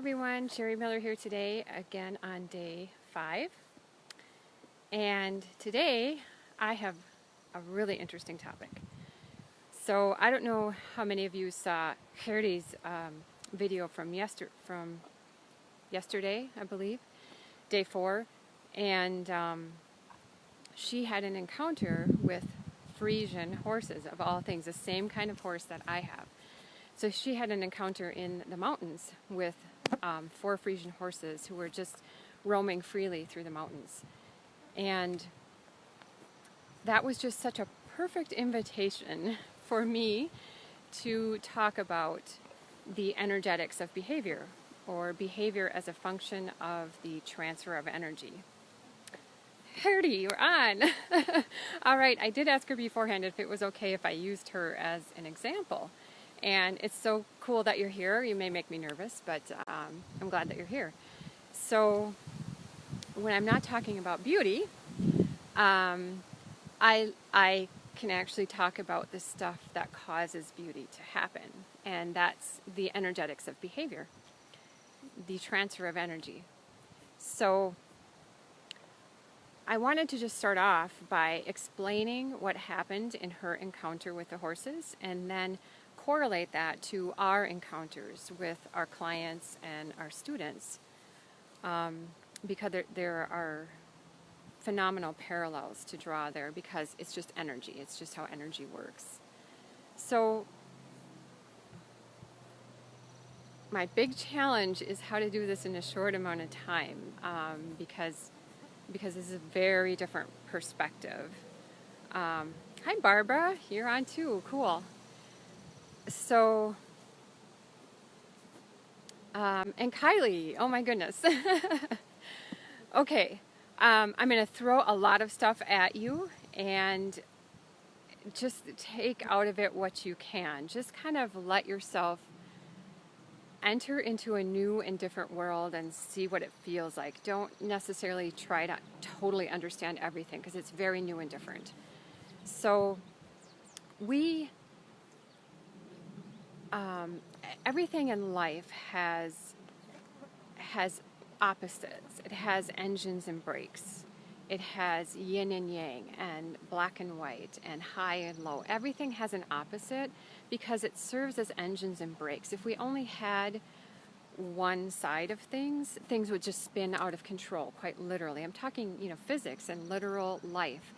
Everyone, Sherry Miller here today, again on day 5. And today I have a really interesting topic. So I don't know how many of you saw Gerdi's video from yesterday, I believe, day 4. And she had an encounter with Frisian horses, of all things, the same kind of horse that I have. So she had an encounter in the mountains with 4 Frisian horses who were just roaming freely through the mountains. And that was just such a perfect invitation for me to talk about the energetics of behavior, or behavior as a function of the transfer of energy. Gerdi, you're on. All right, I did ask her beforehand if it was okay if I used her as an example. And it's so cool that you're here. You may make me nervous, but I'm glad that you're here. So when I'm not talking about beauty, I can actually talk about the stuff that causes beauty to happen. And that's the energetics of behavior, the transfer of energy. So I wanted to just start off by explaining what happened in her encounter with the horses, and then correlate that to our encounters with our clients and our students, because there are phenomenal parallels to draw there, because it's just energy. It's just how energy works. So my big challenge is how to do this in a short amount of time, because this is a very different perspective. Hi Barbara, you're on too, cool. So, and Kylie, oh my goodness. Okay, I'm going to throw a lot of stuff at you and just take out of it what you can. Just kind of let yourself enter into a new and different world and see what it feels like. Don't necessarily try to totally understand everything, because it's very new and different. So everything in life has opposites. It has engines and brakes. It has yin and yang, and black and white, and high and low. Everything has an opposite because it serves as engines and brakes. If we only had one side of things, things would just spin out of control, quite literally. I'm talking, physics and literal life.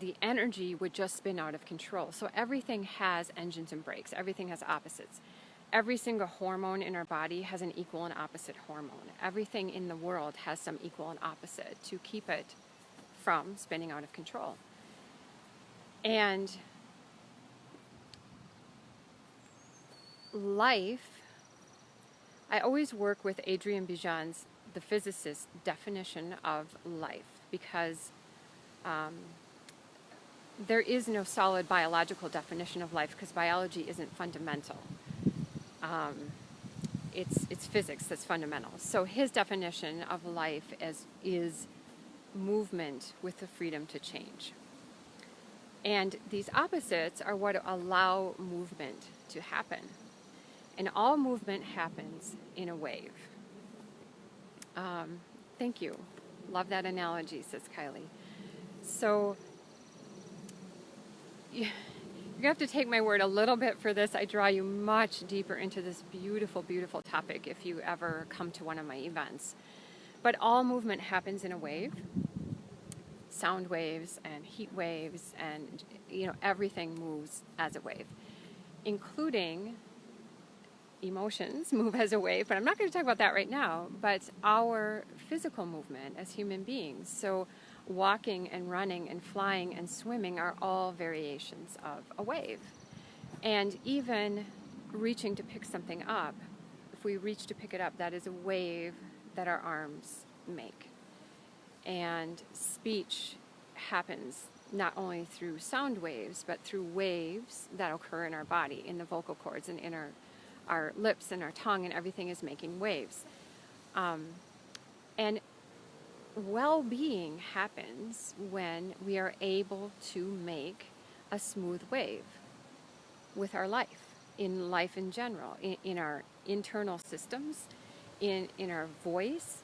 The energy would just spin out of control. So everything has engines and brakes. Everything has opposites. Every single hormone in our body has an equal and opposite hormone. Everything in the world has some equal and opposite to keep it from spinning out of control. And life, I always work with Adrian Bijan's, the physicist's, definition of life, because there is no solid biological definition of life, because biology isn't fundamental. It's physics that's fundamental. So his definition of life is movement with the freedom to change. And these opposites are what allow movement to happen. And all movement happens in a wave. Thank you. Love that analogy, says Kylie. So you're going to have to take my word a little bit for this. I draw you much deeper into this beautiful, beautiful topic if you ever come to one of my events. But all movement happens in a wave. Sound waves and heat waves, and everything moves as a wave, including emotions move as a wave, but I'm not going to talk about that right now, but our physical movement as human beings. So walking and running and flying and swimming are all variations of a wave. And even reaching to pick something up, if we reach to pick it up, that is a wave that our arms make. And speech happens not only through sound waves, but through waves that occur in our body, in the vocal cords and in our lips and our tongue, and everything is making waves. And well-being happens when we are able to make a smooth wave with our life. in life in general, in our internal systems, in our voice,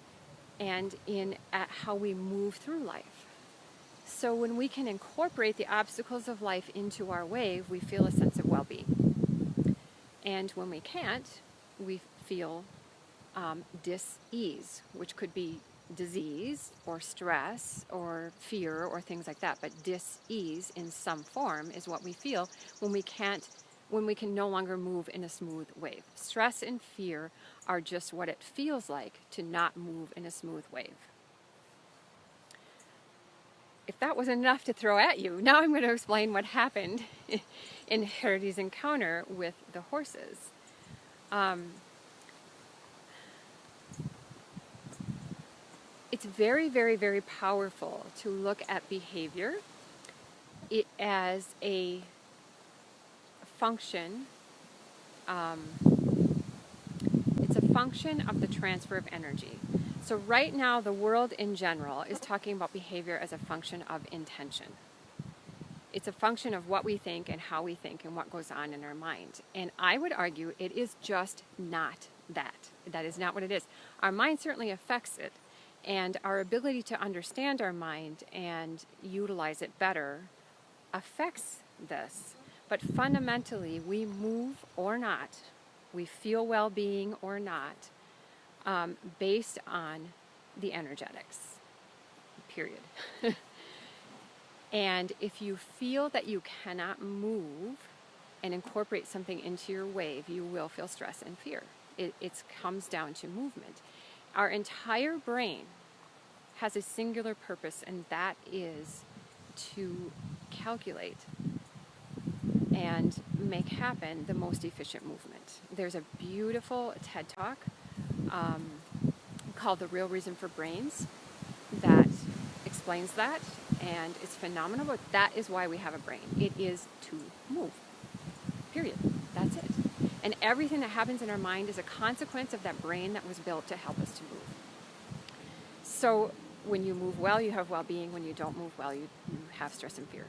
and in at how we move through life. So when we can incorporate the obstacles of life into our wave, we feel a sense of well-being. And when we can't, we feel dis-ease, which could be disease or stress or fear or things like that. But dis-ease in some form is what we feel when we can no longer move in a smooth wave. Stress and fear are just what it feels like to not move in a smooth wave. If that wasn't enough to throw at you, now I'm going to explain what happened in Gerdi's encounter with the horses. It's very, very, very powerful to look at behavior as a function. It's a function of the transfer of energy. So right now, the world in general is talking about behavior as a function of intention. It's a function of what we think and how we think and what goes on in our mind. And I would argue it is just not that. That is not what it is. Our mind certainly affects it. And our ability to understand our mind and utilize it better affects this. But fundamentally, we move or not, we feel well-being or not, based on the energetics, period. And if you feel that you cannot move and incorporate something into your wave, you will feel stress and fear. It comes down to movement. Our entire brain has a singular purpose, and that is to calculate and make happen the most efficient movement. There's a beautiful TED Talk called The Real Reason for Brains that explains that, and it's phenomenal, but that is why we have a brain. It is to move, period. That's it. And everything that happens in our mind is a consequence of that brain that was built to help us to move. So when you move well, you have well-being. When you don't move well, you have stress and fear.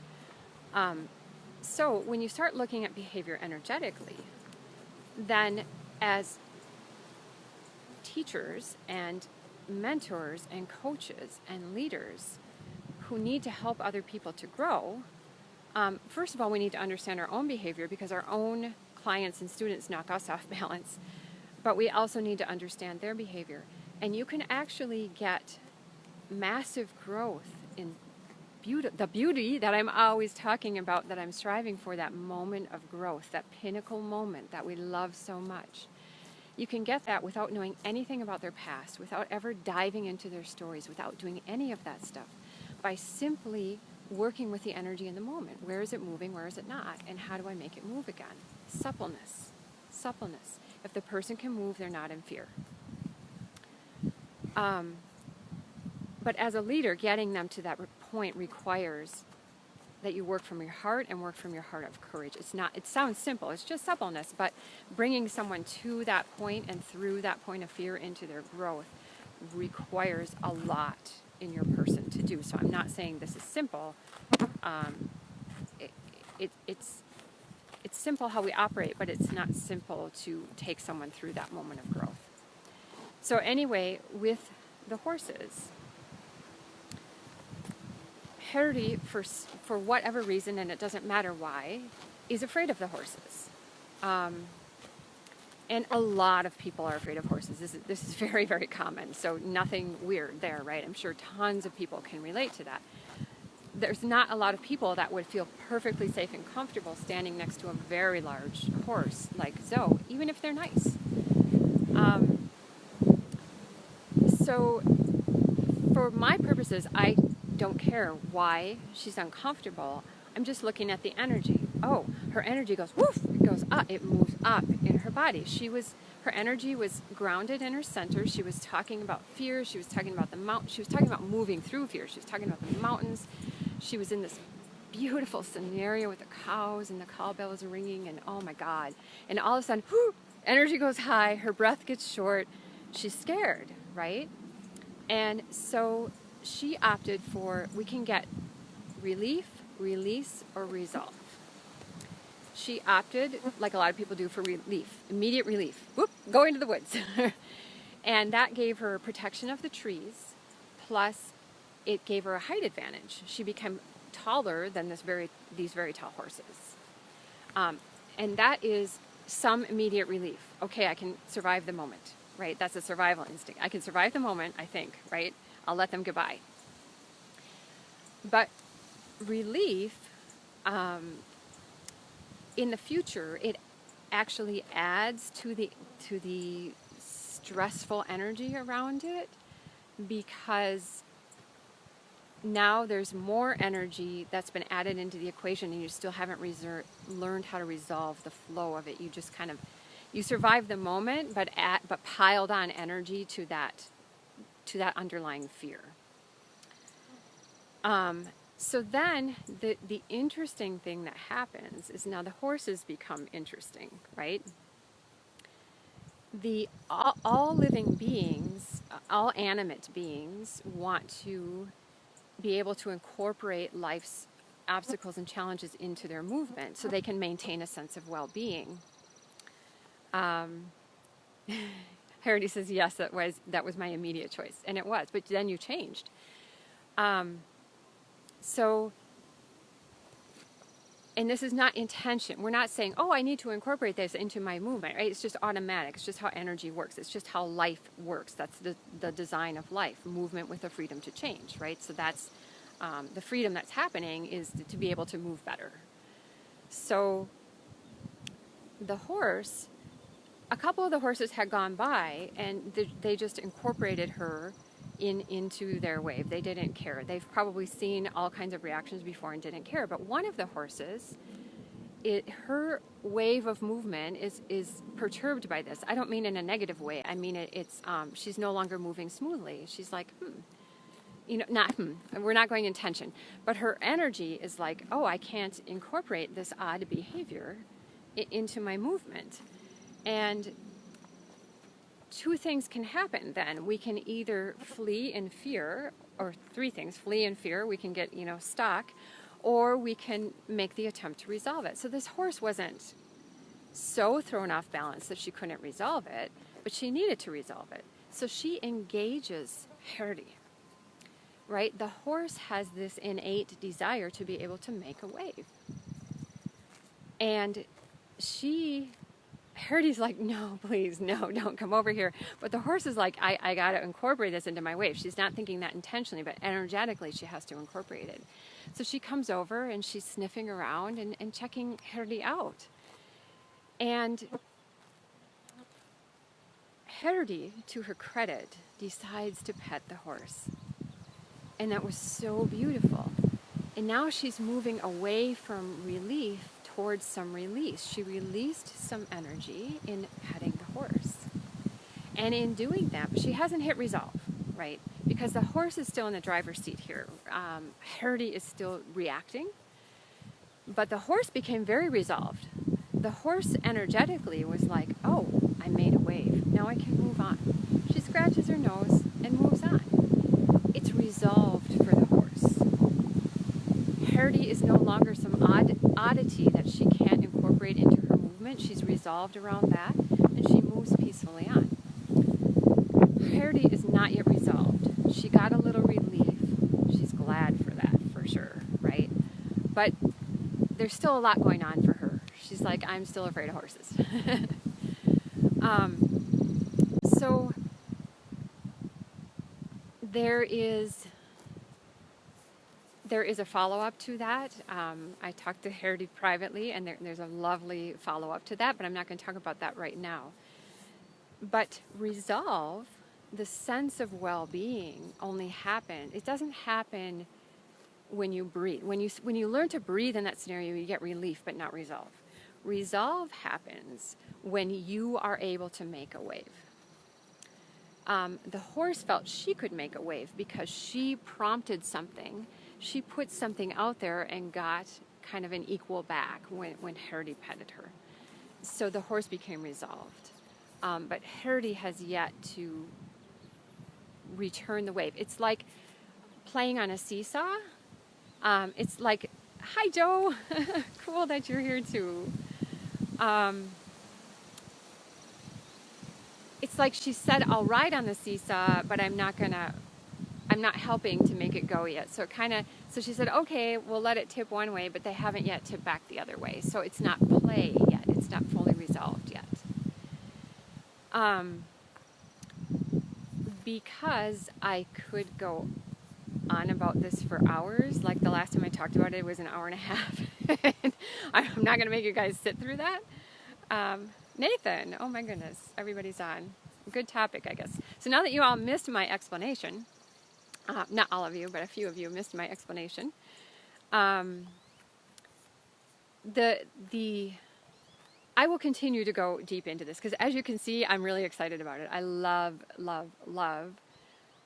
So when you start looking at behavior energetically, then as teachers and mentors and coaches and leaders who need to help other people to grow, first of all, we need to understand our own behavior because our own clients and students knock us off balance. But we also need to understand their behavior. And you can actually get massive growth in the beauty that I'm always talking about, that I'm striving for, that moment of growth, that pinnacle moment that we love so much. You can get that without knowing anything about their past, without ever diving into their stories, without doing any of that stuff, by simply working with the energy in the moment. Where is it moving? Where is it not? And how do I make it move again? Suppleness. Suppleness. If the person can move, they're not in fear. But as a leader, getting them to that point requires that you work from your heart and work from your heart of courage. It sounds simple, it's just suppleness, but bringing someone to that point and through that point of fear into their growth requires a lot in your person to do. So I'm not saying this is simple. It's simple how we operate, but it's not simple to take someone through that moment of growth. So anyway, with the horses, Gerdi, for whatever reason, and it doesn't matter why, is afraid of the horses. And a lot of people are afraid of horses. This is very, very common, so nothing weird there, right? I'm sure tons of people can relate to that. There's not a lot of people that would feel perfectly safe and comfortable standing next to a very large horse like Zoe, even if they're nice. So for my purposes, I don't care why she's uncomfortable. I'm just looking at the energy. Oh, her energy goes woof, it goes up, it moves up in her body. Her energy was grounded in her center. She was talking about fear. She was talking about the mountain. She was talking about moving through fear. She was talking about the mountains. She was in this beautiful scenario with the cows and the cowbells ringing, and oh my God. And all of a sudden, whoo, energy goes high, her breath gets short. She's scared, right? And so she opted for, we can get relief, release, or resolve. she opted, like a lot of people do, for relief, immediate relief. Whoop, go into the woods. And that gave her protection of the trees, plus it gave her a height advantage. She became taller than these very tall horses. And that is some immediate relief. Okay, I can survive the moment, right? That's a survival instinct. I can survive the moment, I think, right? I'll let them get by. But relief, in the future, it actually adds to the stressful energy around it, because now there's more energy that's been added into the equation, and you still haven't learned how to resolve the flow of it. You just kind of, you survived the moment, but piled on energy to that underlying fear. So then the interesting thing that happens is now the horses become interesting, right? All living beings, all animate beings, want to be able to incorporate life's obstacles and challenges into their movement so they can maintain a sense of well-being. Gerdi says, yes, that was my immediate choice. And it was, but then you changed. And this is not intention. We're not saying, oh, I need to incorporate this into my movement, right? It's just automatic. It's just how energy works. It's just how life works. That's the design of life, movement with the freedom to change, right? So that's the freedom that's happening is to be able to move better. So the horse, a couple of the horses had gone by, and they just incorporated her into their wave. They didn't care. They've probably seen all kinds of reactions before and didn't care. But one of the horses, her wave of movement is perturbed by this. I don't mean in a negative way. I mean it's she's no longer moving smoothly. She's like, we're not going in tension. But her energy is like, oh, I can't incorporate this odd behavior into my movement. And two things can happen then. We can either flee in fear, or three things: flee in fear, we can get, stuck, or we can make the attempt to resolve it. So this horse wasn't so thrown off balance that she couldn't resolve it, but she needed to resolve it. So she engages Gerdi, right? The horse has this innate desire to be able to make a wave. And Gerdi's like, no, please, no, don't come over here. But the horse is like, I got to incorporate this into my wave. She's not thinking that intentionally, but energetically she has to incorporate it. So she comes over and she's sniffing around and checking Gerdi out. And Gerdi, to her credit, decides to pet the horse. And that was so beautiful. And now she's moving away from relief towards some release. She released some energy in petting the horse. And in doing that, she hasn't hit resolve, right? Because the horse is still in the driver's seat here. Gerdi is still reacting. But the horse became very resolved. The horse energetically was like, oh, I made a wave. Now I can move on. She scratches her nose and moves on. It's resolved for the horse. Gerdi is no longer some oddity that she can't incorporate into her movement. She's resolved around that, and she moves peacefully on. Gerdi is not yet resolved. She got a little relief. She's glad for that, for sure, right? But there's still a lot going on for her. She's like, I'm still afraid of horses. So there is a follow-up to that. I talked to Gerdi privately, and there's a lovely follow-up to that, but I'm not going to talk about that right now. But resolve, the sense of well-being, only happens. It doesn't happen when you breathe. When you learn to breathe in that scenario, you get relief, but not resolve. Resolve happens when you are able to make a wave. The horse felt she could make a wave because she prompted something. She put something out there and got kind of an equal back when Gerdi petted her. So the horse became resolved. But Gerdi has yet to return the wave. It's like playing on a seesaw. It's like, hi, Joe. Cool that you're here too. Um, it's like she said, I'll ride on the seesaw, but I'm not helping to make it go yet. So so she said, okay, we'll let it tip one way, but they haven't yet tipped back the other way. So it's not play yet. It's not fully resolved yet. Because I could go on about this for hours. Like the last time I talked about it, it was an hour and a half. I'm not going to make you guys sit through that. Nathan, oh my goodness, everybody's on. Good topic, I guess. So now that you all missed my explanation, not all of you, but a few of you missed my explanation. I will continue to go deep into this because, as you can see, I'm really excited about it. I love, love, love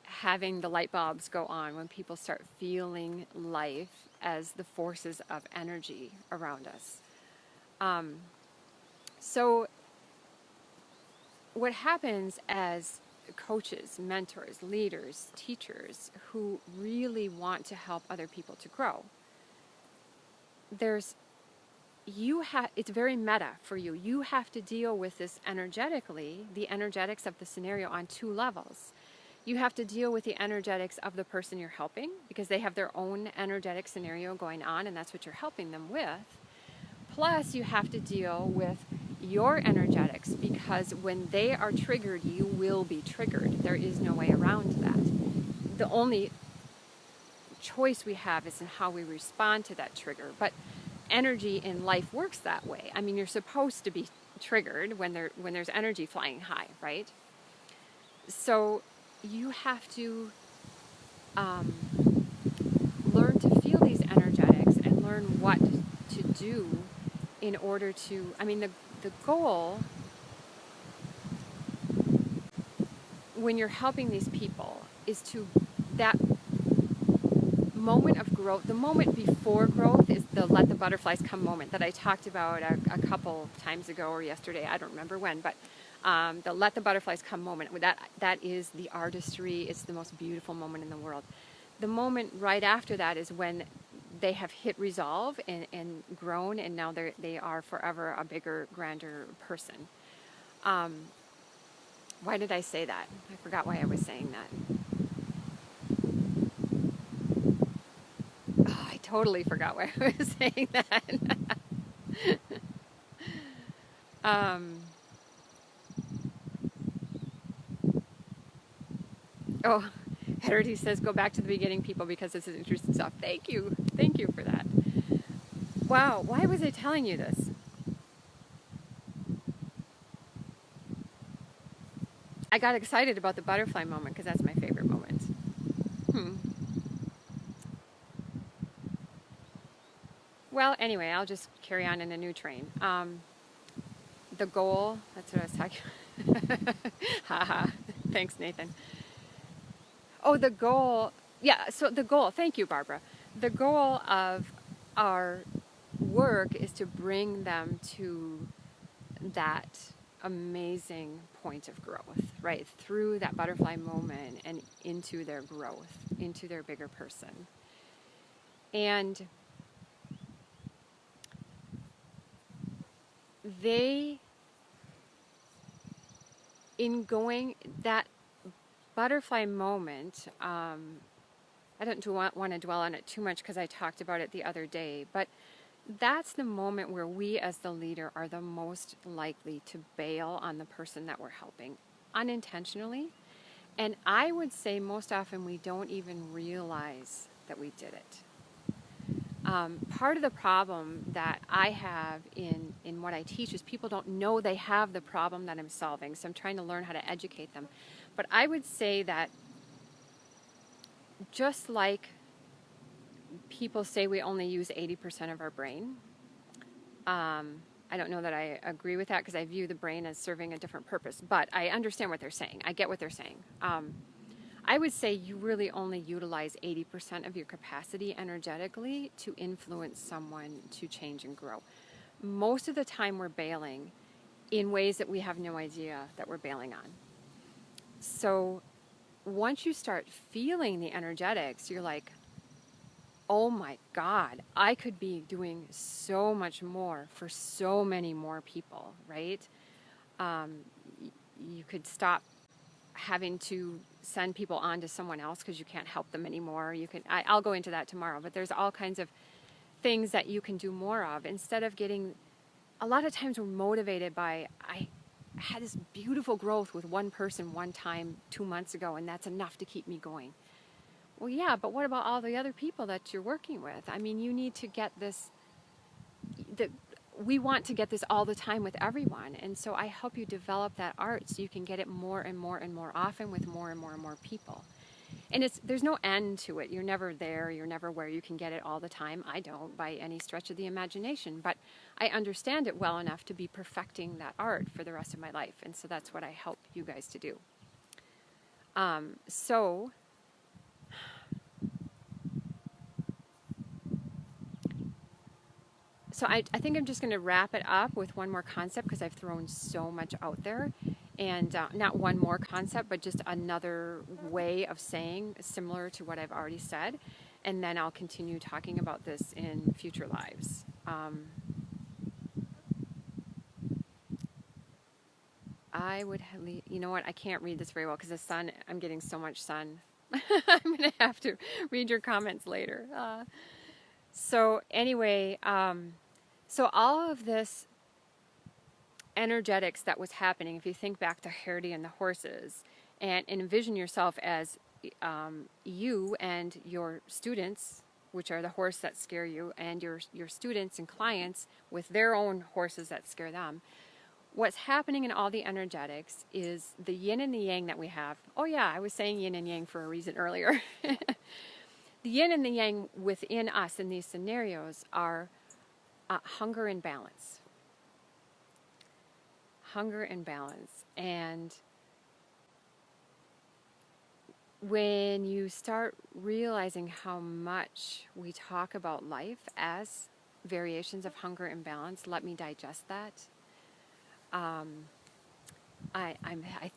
having the light bulbs go on when people start feeling life as the forces of energy around us. So what happens as coaches, mentors, leaders, teachers who really want to help other people to grow, it's very meta for you. You have to deal with this energetically, the energetics of the scenario on two levels. You have to deal with the energetics of the person you're helping because they have their own energetic scenario going on, and that's what you're helping them with. Plus, you have to deal with your energetics because when they are triggered, you will be triggered. There is no way around that. The only choice we have is in how we respond to that trigger. But energy in life works that way. I mean, you're supposed to be triggered when there's energy flying high, right? So you have to learn to feel these energetics and learn what to do in order to, the goal when you're helping these people is to, that moment of growth, the moment before growth is the let the butterflies come moment that I talked about a couple times ago or yesterday, I don't remember when, but the let the butterflies come moment, that is the artistry, it's the most beautiful moment in the world. The moment right after that is when they have hit resolve and grown, and now they are forever a bigger, grander person. Why did I say that? I forgot why I was saying that. Oh, I totally forgot why I was saying that. Oh, Gerdi says, go back to the beginning, people, because this is interesting stuff. Thank you for that. Wow, why was I telling you this? I got excited about the butterfly moment because that's my favorite moment. Well, anyway, I'll just carry on in a new train. The goal, that's what I was talking about. Haha, thanks, Nathan. Oh, the goal, yeah, so the goal, thank you, Barbara. The goal of our work is to bring them to that amazing point of growth, right? Through that butterfly moment and into their growth, into their bigger person. And in going that butterfly moment, I don't want to dwell on it too much because I talked about it the other day, but that's the moment where we as the leader are the most likely to bail on the person that we're helping unintentionally. And I would say most often we don't even realize that we did it. Part of the problem that I have in what I teach is people don't know they have the problem that I'm solving, so I'm trying to learn how to educate them. But I would say that just like people say we only use 80% of our brain, I don't know that I agree with that because I view the brain as serving a different purpose, but I understand what they're saying. I get what they're saying. I would say you really only utilize 80% of your capacity energetically to influence someone to change and grow. Most of the time we're bailing in ways that we have no idea that we're bailing on. So once you start feeling the energetics, you're like, oh my God, I could be doing so much more for so many more people, right? Um, you could stop having to send people on to someone else because you can't help them anymore. I'll go into that tomorrow, but there's all kinds of things that you can do more of instead of getting, a lot of times we're motivated by, I had this beautiful growth with one person one time 2 months ago, and that's enough to keep me going. Well, yeah, but what about all the other people that you're working with? I mean, you need to get this, we want to get this all the time with everyone. And so I help you develop that art so you can get it more and more and more often with more and more and more people. And there's no end to it. You're never there. You're never where you can get it all the time. I don't by any stretch of the imagination, but I understand it well enough to be perfecting that art for the rest of my life. And so that's what I help you guys to do. So I think I'm just going to wrap it up with one more concept because I've thrown so much out there. And not one more concept, but just another way of saying similar to what I've already said. And then I'll continue talking about this in future lives. You know what? I can't read this very well because the sun, I'm getting so much sun. I'm going to have to read your comments later. So anyway, so all of this energetics that was happening, if you think back to Gerdi and the horses, and envision yourself as you and your students, which are the horse that scare you, and your students and clients with their own horses that scare them. What's happening in all the energetics is the yin and the yang that we have. Oh yeah, I was saying yin and yang for a reason earlier. The yin and the yang within us in these scenarios are hunger and balance. Hunger and balance. And when you start realizing how much we talk about life as variations of hunger and balance, let me digest that. I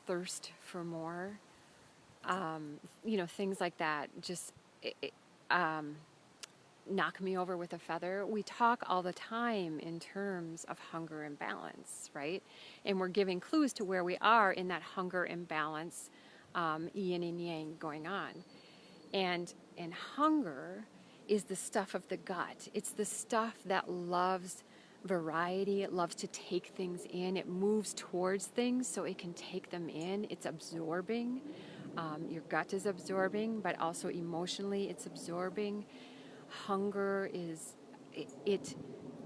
thirst for more. Things like that just knock me over with a feather. We talk all the time in terms of hunger and balance, right? And we're giving clues to where we are in that hunger and balance, yin and yang going on. And hunger is the stuff of the gut. It's the stuff that loves variety. It loves to take things in. It moves towards things so it can take them in. It's absorbing. Your gut is absorbing, but also emotionally it's absorbing. Hunger it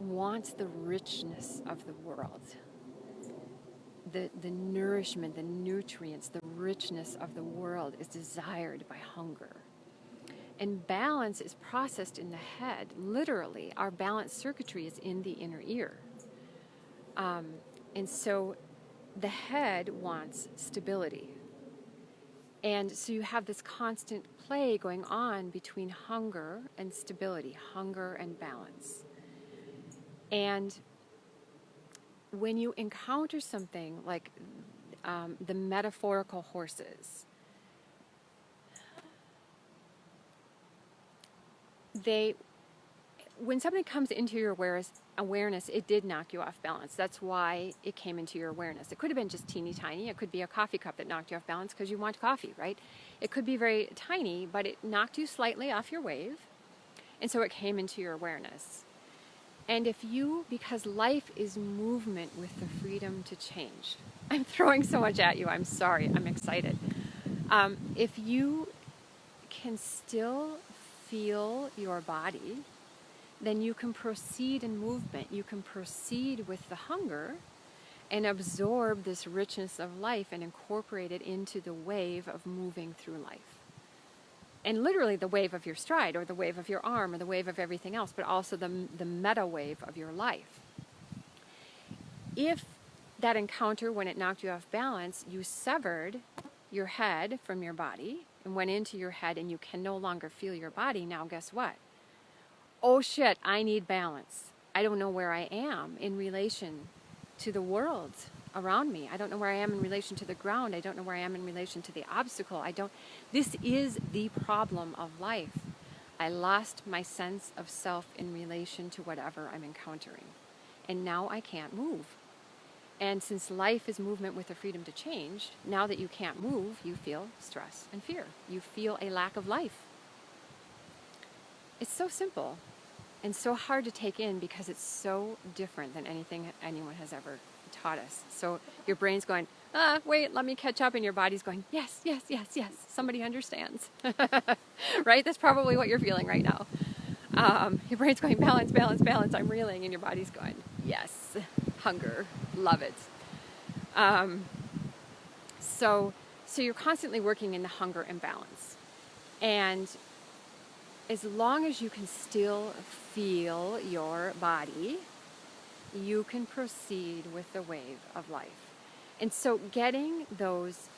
wants the richness of the world. The nourishment, the nutrients, the richness of the world is desired by hunger. And balance is processed in the head. Literally, our balance circuitry is in the inner ear. And so the head wants stability. And so you have this constant play going on between hunger and stability, hunger and balance. And when you encounter something like the metaphorical horses, when something comes into your awareness, it did knock you off balance. That's why it came into your awareness. It could have been just teeny tiny. It could be a coffee cup that knocked you off balance because you want coffee, right? It could be very tiny, but it knocked you slightly off your wave, and so it came into your awareness. And because life is movement with the freedom to change. I'm throwing so much at you. I'm sorry. I'm excited. If you can still feel your body, then you can proceed in movement. You can proceed with the hunger and absorb this richness of life and incorporate it into the wave of moving through life. And literally the wave of your stride, or the wave of your arm, or the wave of everything else, but also the meta wave of your life. If that encounter, when it knocked you off balance, you severed your head from your body and went into your head and you can no longer feel your body, now guess what? Oh shit, I need balance. I don't know where I am in relation to the world around me. I don't know where I am in relation to the ground. I don't know where I am in relation to the obstacle. This is the problem of life. I lost my sense of self in relation to whatever I'm encountering. And now I can't move. And since life is movement with the freedom to change, now that you can't move, you feel stress and fear. You feel a lack of life. It's so simple and so hard to take in because it's so different than anything anyone has ever taught us. So your brain's going, wait, let me catch up. And your body's going, yes, yes, yes, yes. Somebody understands. Right? That's probably what you're feeling right now. Your brain's going, balance, balance, balance. I'm reeling. And your body's going, yes, hunger, love it. So you're constantly working in the hunger imbalance. And as long as you can still feel your body, you can proceed with the wave of life. And so getting those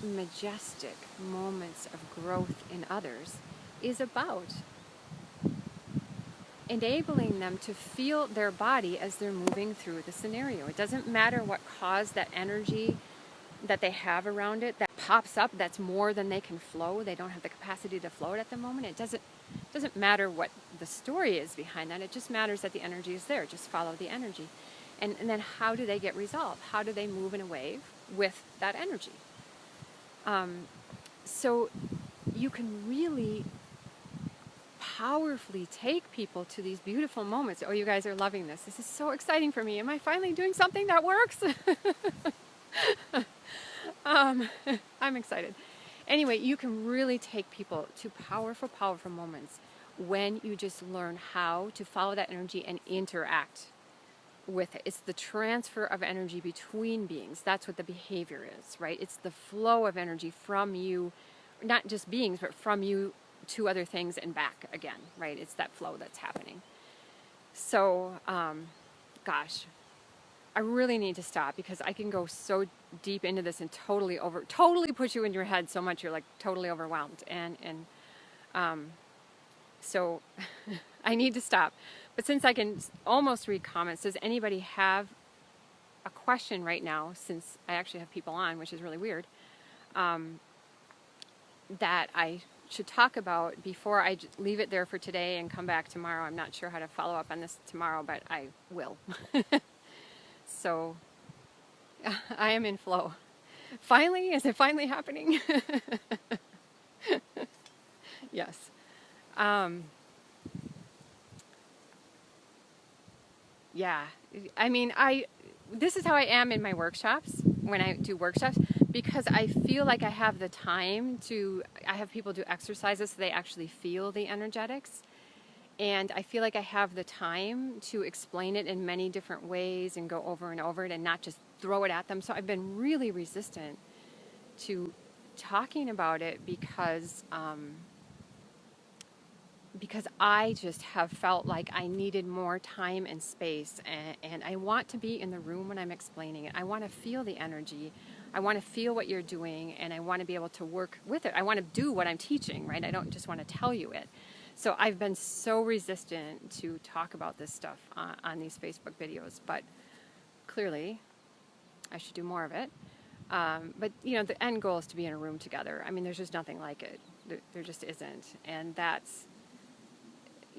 majestic moments of growth in others is about enabling them to feel their body as they're moving through the scenario. It doesn't matter what caused that energy that they have around it that pops up that's more than they can flow. They don't have the capacity to float at the moment. It doesn't matter what the story is behind that. It just matters that the energy is there. Just follow the energy. And then how do they get resolved? How do they move in a wave with that energy? So you can really powerfully take people to these beautiful moments. Oh, you guys are loving this. This is so exciting for me. Am I finally doing something that works? I'm excited. Anyway, you can really take people to powerful, powerful moments when you just learn how to follow that energy and interact with it. It's the transfer of energy between beings. That's what the behavior is, right? It's the flow of energy from you, not just beings, but from you to other things and back again, right? It's that flow that's happening. So, gosh, I really need to stop because I can go so deep into this and totally put you in your head so much you're like totally overwhelmed. So I need to stop. But since I can almost read comments, does anybody have a question right now, since I actually have people on, which is really weird, that I should talk about before I leave it there for today and come back tomorrow? I'm not sure how to follow up on this tomorrow, but I will. So I am in flow. Finally, is it finally happening? Yes. Yeah. I mean, this is how I am in my workshops, when I do workshops, because I feel like I have the time I have people do exercises so they actually feel the energetics. And I feel like I have the time to explain it in many different ways and go over and over it and not just throw it at them. So I've been really resistant to talking about it because I just have felt like I needed more time and space, and I want to be in the room when I'm explaining it. I want to feel the energy. I want to feel what you're doing, and I want to be able to work with it. I want to do what I'm teaching, right? I don't just want to tell you it. So I've been so resistant to talk about this stuff on these Facebook videos, but clearly I should do more of it. But, the end goal is to be in a room together. I mean, there's just nothing like it. There just isn't. And that's,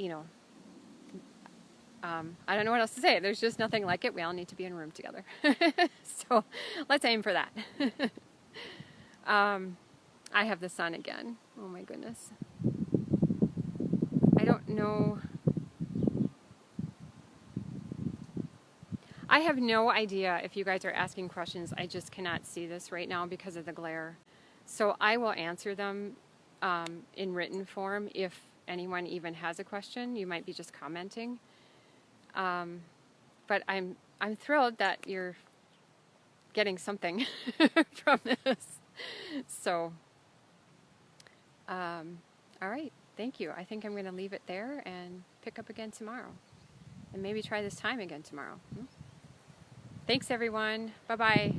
I don't know what else to say. There's just nothing like it. We all need to be in a room together. So let's aim for that. I have the sun again. Oh my goodness. I don't know. I have no idea if you guys are asking questions. I just cannot see this right now because of the glare. So I will answer them in written form if anyone even has a question. You might be just commenting. But I'm thrilled that you're getting something from this. So, all right. Thank you. I think I'm going to leave it there and pick up again tomorrow. And maybe try this time again tomorrow. Thanks, everyone. Bye-bye.